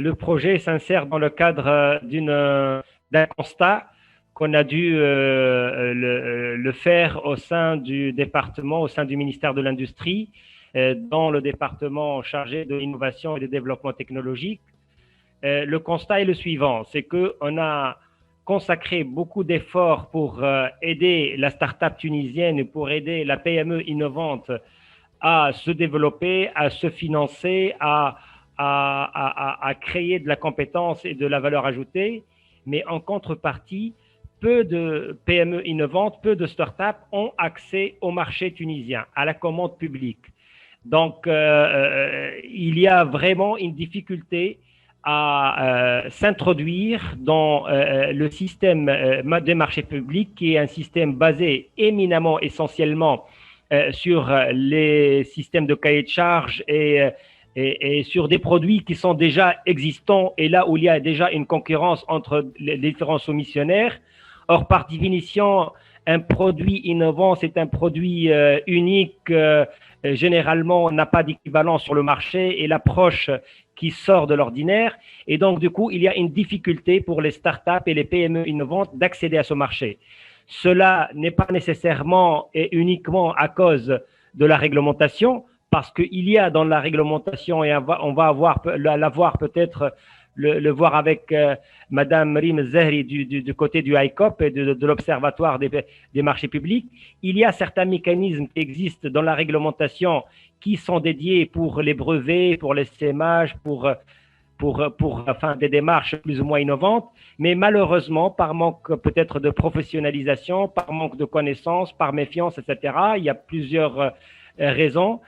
Le projet s'insère dans le cadre d'un constat qu'on a dû le faire au sein du département, au sein du ministère de l'Industrie, dans le département chargé de l'innovation et du développement technologique. Le constat est le suivant, c'est qu'on a consacré beaucoup d'efforts pour aider la start-up tunisienne, pour aider la PME innovante à se développer, à se financer, à créer de la compétence et de la valeur ajoutée. Mais en contrepartie, peu de PME innovantes, peu de startups ont accès au marché tunisien, à la commande publique. Donc, il y a vraiment une difficulté à s'introduire dans le système des marchés publics, qui est un système basé éminemment, essentiellement, sur les systèmes de cahier de charges et sur des produits qui sont déjà existants et là où il y a déjà une concurrence entre les différents soumissionnaires. Or, par définition, un produit innovant, c'est un produit unique, généralement n'a pas d'équivalent sur le marché et l'approche qui sort de l'ordinaire. Et donc, du coup, il y a une difficulté pour les startups et les PME innovantes d'accéder à ce marché. Cela n'est pas nécessairement et uniquement à cause de la réglementation, parce qu'il y a dans la réglementation, et on va la voir peut-être, le voir avec Madame Rim Zahri du côté du ICOP et de l'Observatoire des marchés publics, il y a certains mécanismes qui existent dans la réglementation qui sont dédiés pour les brevets, pour les SMH, enfin, des démarches plus ou moins innovantes, mais malheureusement, par manque peut-être de professionnalisation, par manque de connaissances, par méfiance, etc., il y a plusieurs raisons,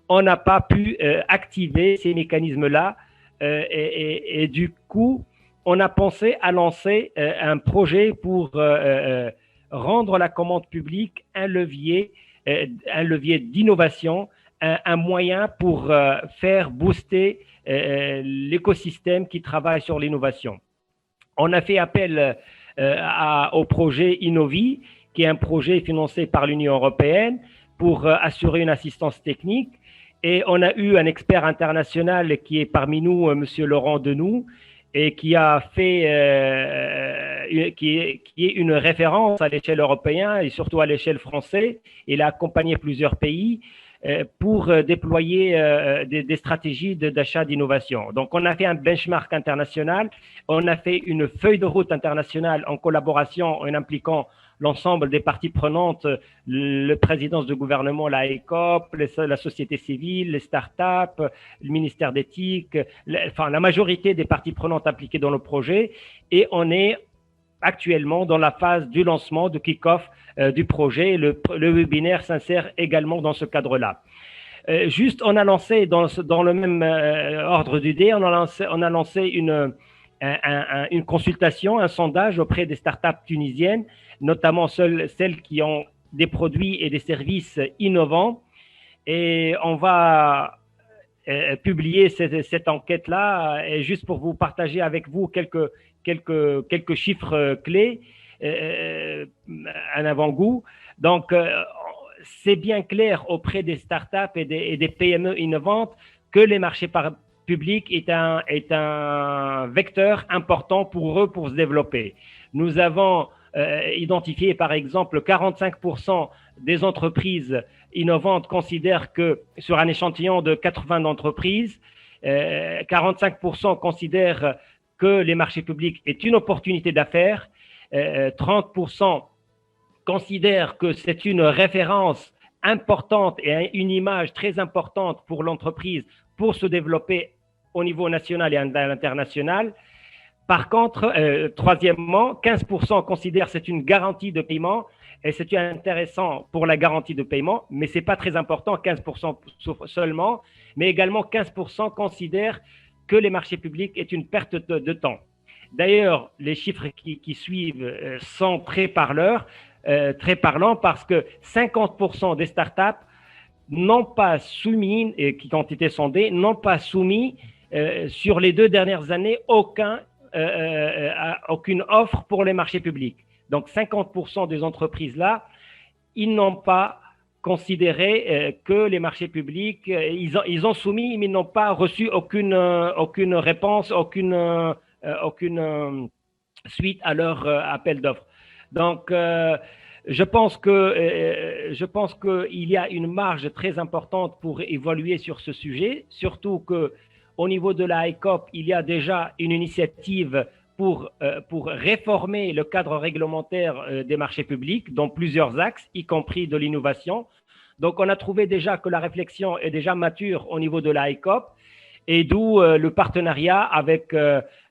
on n'a pas pu activer ces mécanismes-là et du coup, on a pensé à lancer un projet pour rendre la commande publique un levier d'innovation, un moyen pour faire booster l'écosystème qui travaille sur l'innovation. On a fait appel au projet Innovi, qui est un projet financé par l'Union européenne pour assurer une assistance technique. Et on a eu un expert international qui est parmi nous, Monsieur Laurent Denoux, et qui a fait, qui est une référence à l'échelle européenne et surtout à l'échelle française. Il a accompagné plusieurs pays pour déployer des stratégies d'achat d'innovation. Donc, on a fait un benchmark international, on a fait une feuille de route internationale en collaboration, en impliquant l'ensemble des parties prenantes, la présidence de gouvernement, la ECOP, la société civile, les startups, le ministère d'éthique, enfin la majorité des parties prenantes impliquées dans le projet. Et on est actuellement dans la phase du lancement, du kick-off du projet. Le webinaire s'insère également dans ce cadre-là. Juste, on a lancé dans le même ordre d'idées, on a lancé une consultation, un sondage auprès des startups tunisiennes, notamment celles qui ont des produits et des services innovants. Et on va publier cette enquête-là, et juste pour vous partager avec vous quelques chiffres clés, un avant-goût. Donc, c'est bien clair auprès des startups et des PME innovantes que les marchés public est un vecteur important pour eux pour se développer. Nous avons identifié, par exemple, 45% des entreprises innovantes considèrent que, sur un échantillon de 80 entreprises, 45% considèrent que les marchés publics est une opportunité d'affaires, 30% considèrent que c'est une référence importante et une image très importante pour l'entreprise pour se développer au niveau national et à l'international. Par contre, troisièmement, 15% considèrent que c'est une garantie de paiement et c'est intéressant pour la garantie de paiement, mais ce n'est pas très important, 15% seulement, mais également 15% considèrent que les marchés publics est une perte de temps. D'ailleurs, les chiffres qui suivent sont très parlants parce que 50% des startups n'ont pas soumis, qui ont été sondées, n'ont pas soumis sur les 2 dernières années aucune offre pour les marchés publics. Donc 50% des entreprises là, ils n'ont pas considérer que les marchés publics, ils ont soumis, mais ils n'ont pas reçu aucune réponse, aucune suite à leur appel d'offres. Donc, je pense qu'il y a une marge très importante pour évoluer sur ce sujet, surtout qu'au niveau de la ICOP, il y a déjà une initiative pour réformer le cadre réglementaire des marchés publics dans plusieurs axes, y compris de l'innovation. Donc, on a trouvé déjà que la réflexion est déjà mature au niveau de la ICOP, et d'où le partenariat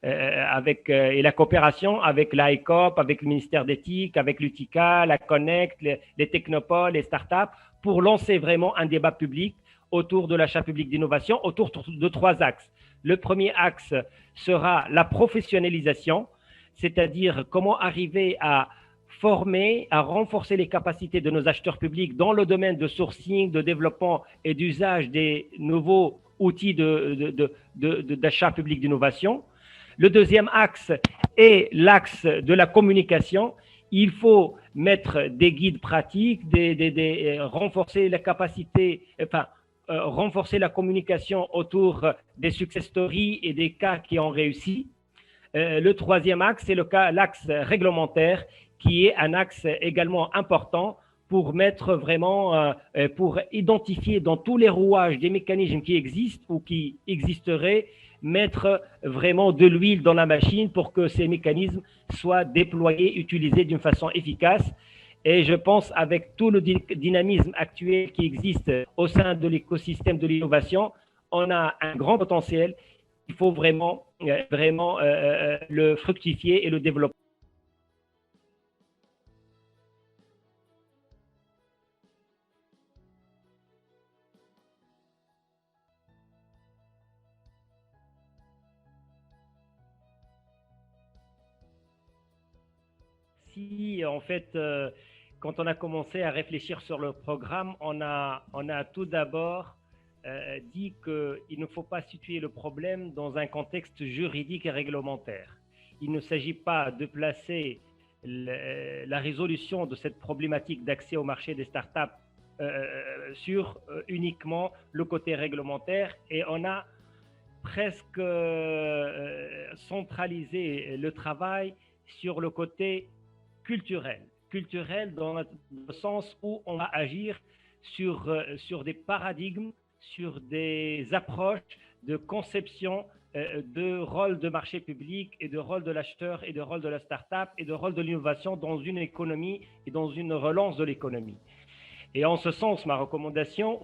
et la coopération avec l'ICOP, avec le ministère d'éthique, avec l'UTICA, la Connect, les technopoles, les startups, pour lancer vraiment un débat public autour de l'achat public d'innovation, autour de 3 axes. Le premier axe sera la professionnalisation, c'est-à-dire comment arriver à former, à renforcer les capacités de nos acheteurs publics dans le domaine de sourcing, de développement et d'usage des nouveaux outils d'achat public d'innovation. Le deuxième axe est l'axe de la communication. Il faut mettre des guides pratiques, renforcer la capacité, renforcer la communication autour des success stories et des cas qui ont réussi. Le troisième axe, c'est l'axe réglementaire, qui est un axe également important pour mettre vraiment, pour identifier dans tous les rouages des mécanismes qui existent ou qui existeraient, mettre vraiment de l'huile dans la machine pour que ces mécanismes soient déployés, utilisés d'une façon efficace. Et je pense avec tout le dynamisme actuel qui existe au sein de l'écosystème de l'innovation, on a un grand potentiel. Il faut vraiment le fructifier et le développer. Si, en fait, quand on a commencé à réfléchir sur le programme, on a tout d'abord dit qu'il ne faut pas situer le problème dans un contexte juridique et réglementaire. Il ne s'agit pas de placer la résolution de cette problématique d'accès au marché des startups sur uniquement le côté réglementaire, et on a presque centralisé le travail sur le côté culturel dans le sens où on va agir sur des paradigmes, sur des approches de conception de rôle de marché public et de rôle de l'acheteur et de rôle de la start-up et de rôle de l'innovation dans une économie et dans une relance de l'économie. Et en ce sens, ma recommandation,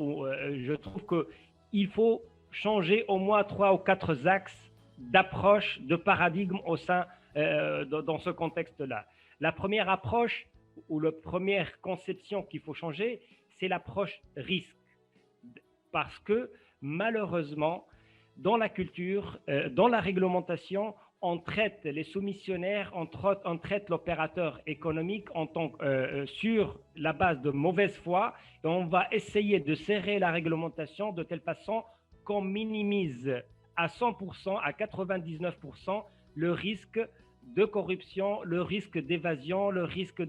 je trouve qu'il faut changer au moins 3 ou 4 axes d'approche, de paradigme au sein dans ce contexte-là. La première approche ou la première conception qu'il faut changer, c'est l'approche risque. Parce que malheureusement, dans la culture, dans la réglementation, on traite les soumissionnaires, on traite l'opérateur économique sur la base de mauvaise foi, et on va essayer de serrer la réglementation de telle façon qu'on minimise à 100%, à 99% le risque de corruption, le risque d'évasion, le risque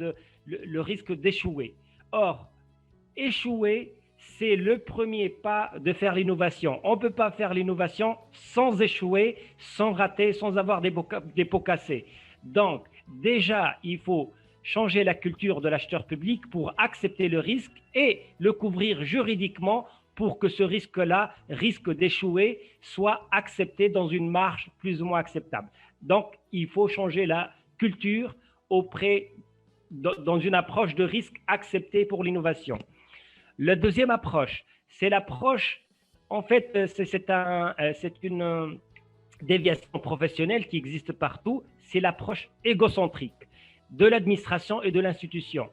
d'échouer. Or, échouer, c'est le premier pas de faire l'innovation. On ne peut pas faire l'innovation sans échouer, sans rater, sans avoir des pots cassés. Donc, déjà, il faut changer la culture de l'acheteur public pour accepter le risque et le couvrir juridiquement pour que ce risque-là, risque d'échouer, soit accepté dans une marge plus ou moins acceptable. Donc, il faut changer la culture dans une approche de risque acceptée pour l'innovation. La deuxième approche, c'est l'approche, en fait, c'est une déviation professionnelle qui existe partout, c'est l'approche égocentrique de l'administration et de l'institution.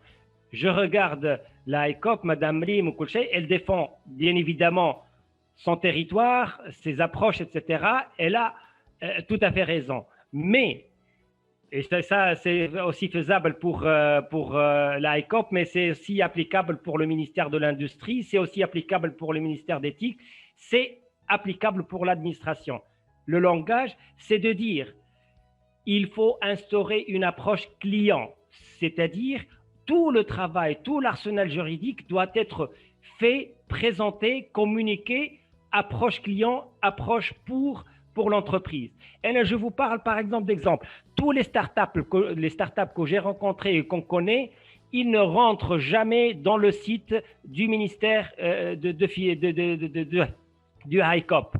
Je regarde la ICOP, Madame Lim ou Kouchay, elle défend bien évidemment son territoire, ses approches, etc. Elle a tout à fait raison. Mais, et ça c'est aussi faisable pour la ICOP, mais c'est aussi applicable pour le ministère de l'Industrie, c'est aussi applicable pour le ministère d'éthique, c'est applicable pour l'administration. Le langage, c'est de dire, il faut instaurer une approche client, c'est-à-dire tout le travail, tout l'arsenal juridique doit être fait, présenté, communiqué, approche client, approche pour l'entreprise. Et là, je vous parle par exemple d'exemple. Tous les startups que j'ai rencontrés et qu'on connaît, ils ne rentrent jamais dans le site du ministère du HiCOP.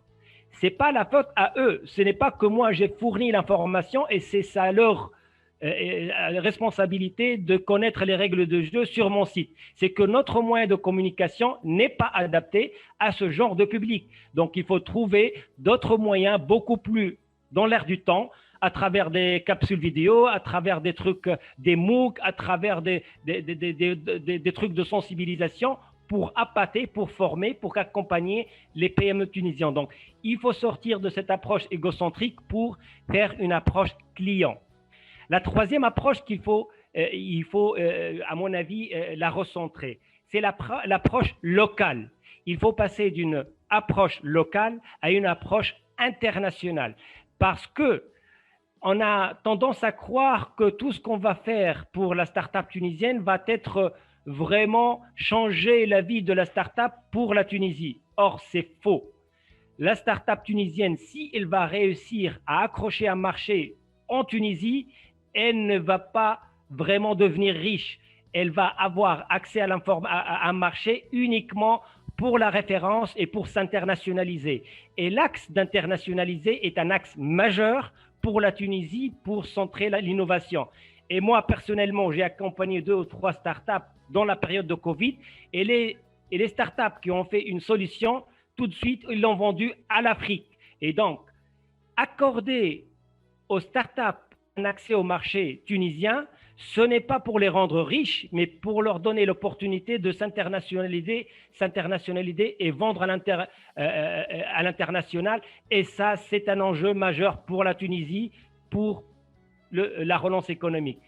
Ce n'est pas la faute à eux. Ce n'est pas que moi j'ai fourni l'information et c'est ça leur responsabilité de connaître les règles de jeu sur mon site. C'est que notre moyen de communication n'est pas adapté à ce genre de public. Donc, il faut trouver d'autres moyens beaucoup plus dans l'air du temps, à travers des capsules vidéo, à travers des trucs, des MOOC, à travers des trucs de sensibilisation pour appâter, pour former, pour accompagner les PME tunisiens. Donc, il faut sortir de cette approche égocentrique pour faire une approche client. La troisième approche qu'il faut, à mon avis, la recentrer, c'est l'approche locale. Il faut passer d'une approche locale à une approche internationale parce que on a tendance à croire que tout ce qu'on va faire pour la start-up tunisienne va être vraiment changer la vie de la start-up pour la Tunisie. Or, c'est faux. La start-up tunisienne, si elle va réussir à accrocher un marché en Tunisie, elle ne va pas vraiment devenir riche. Elle va avoir accès à un marché uniquement pour la référence et pour s'internationaliser. Et l'axe d'internationaliser est un axe majeur pour la Tunisie pour centrer l'innovation. Et moi, personnellement, j'ai accompagné 2 ou 3 startups dans la période de Covid et les startups qui ont fait une solution, tout de suite, ils l'ont vendue à l'Afrique. Et donc, accorder aux startups un accès au marché tunisien, ce n'est pas pour les rendre riches, mais pour leur donner l'opportunité de s'internationaliser et vendre à l'international. Et ça, c'est un enjeu majeur pour la Tunisie, pour la relance économique.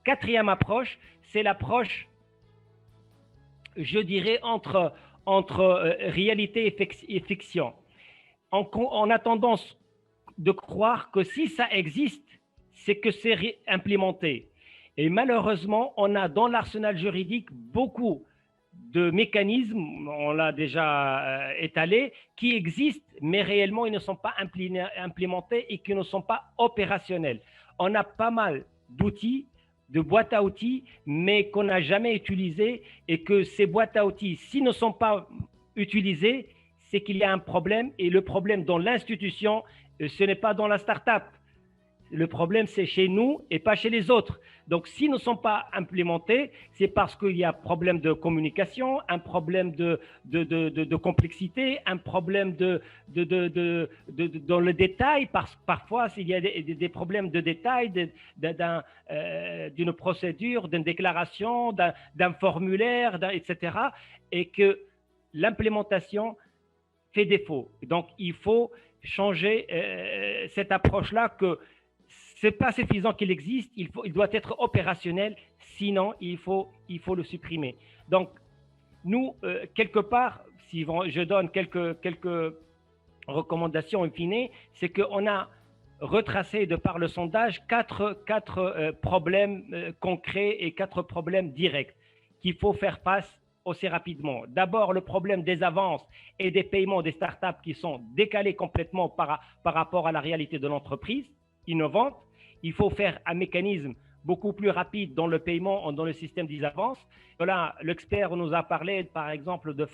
Quatrième approche, c'est l'approche, je dirais, entre réalité et fiction. On a tendance de croire que si ça existe, c'est que c'est implémenté. Et malheureusement, on a dans l'arsenal juridique beaucoup de mécanismes, on l'a déjà étalé, qui existent, mais réellement, ils ne sont pas implémentés et qui ne sont pas opérationnels. On a pas mal d'outils, de boîtes à outils, mais qu'on n'a jamais utilisées et que ces boîtes à outils, s'ils ne sont pas utilisés, c'est qu'il y a un problème et le problème dans l'institution, ce n'est pas dans la start-up. Le problème, c'est chez nous et pas chez les autres. Donc, s'ils ne sont pas implémentés, c'est parce qu'il y a un problème de communication, un problème de complexité, un problème dans le détail. Parfois, il y a des problèmes de détail d'une procédure, d'une déclaration, d'un formulaire, etc. Et que l'implémentation fait défaut. Donc, il faut changer cette approche-là que ce n'est pas suffisant qu'il existe, il doit être opérationnel, sinon il faut le supprimer. Donc, nous, quelque part, si je donne quelques recommandations in fine, c'est qu'on a retracé de par le sondage quatre problèmes concrets et 4 problèmes directs qu'il faut faire face aussi rapidement. D'abord, le problème des avances et des paiements des startups qui sont décalés complètement par rapport à la réalité de l'entreprise innovante. Il faut faire un mécanisme beaucoup plus rapide dans le paiement, dans le système des avances. Voilà, l'expert nous a parlé, par exemple, de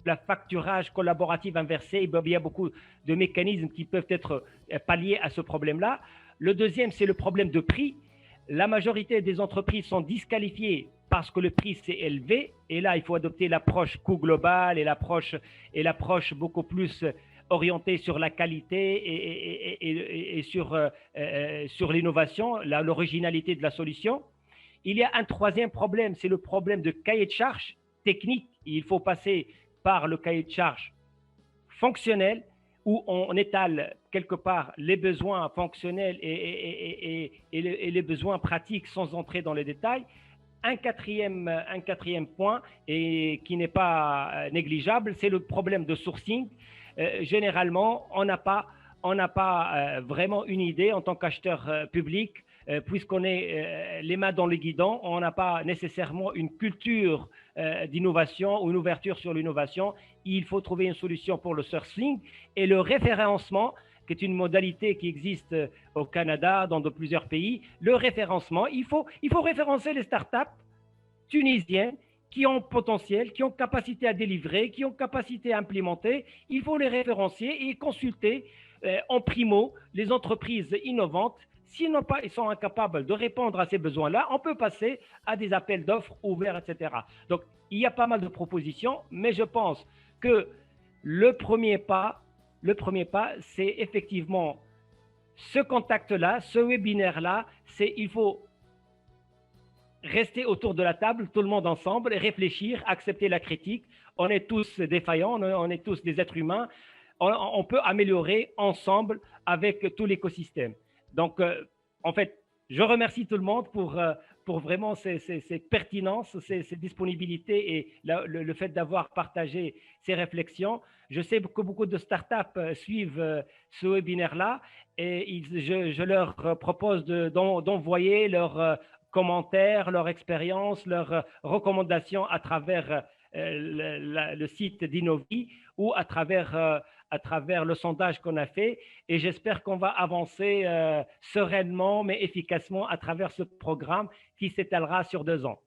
la facturage collaboratif inversé. Il y a beaucoup de mécanismes qui peuvent être palliés à ce problème-là. Le deuxième, c'est le problème de prix. La majorité des entreprises sont disqualifiées parce que le prix s'est élevé. Et là, il faut adopter l'approche coût global et l'approche beaucoup plus orientée sur la qualité et sur l'innovation, l'originalité de la solution. Il y a un troisième problème, c'est le problème de cahier de charge technique. Il faut passer par le cahier de charge fonctionnel où on étale quelque part les besoins fonctionnels et les besoins pratiques sans entrer dans les détails. Un quatrième point, et qui n'est pas négligeable, c'est le problème de sourcing. Généralement, on n'a pas vraiment une idée en tant qu'acheteur public puisqu'on est les mains dans le guidon, on n'a pas nécessairement une culture d'innovation ou une ouverture sur l'innovation. Il faut trouver une solution pour le sourcing et le référencement, qui est une modalité qui existe au Canada, dans plusieurs pays. Le référencement, il faut référencer les startups tunisiennes qui ont potentiel, qui ont capacité à délivrer, qui ont capacité à implémenter. Il faut les référencier et consulter en primo les entreprises innovantes. S'ils ils sont incapables de répondre à ces besoins-là, on peut passer à des appels d'offres ouverts, etc. Donc, il y a pas mal de propositions, mais je pense que le premier pas, c'est effectivement ce contact-là, ce webinaire-là, il faut rester autour de la table, tout le monde ensemble, et réfléchir, accepter la critique. On est tous défaillants, on est tous des êtres humains. On peut améliorer ensemble avec tout l'écosystème. Donc, en fait, je remercie tout le monde pour vraiment ces pertinences, ces disponibilités et le fait d'avoir partagé ces réflexions. Je sais que beaucoup de startups suivent ce webinaire-là et je leur propose d'envoyer leurs commentaires, leurs expériences, leurs recommandations à travers le site d'Innovi ou à travers le sondage qu'on a fait. Et j'espère qu'on va avancer sereinement mais efficacement à travers ce programme qui s'étalera sur 2 ans.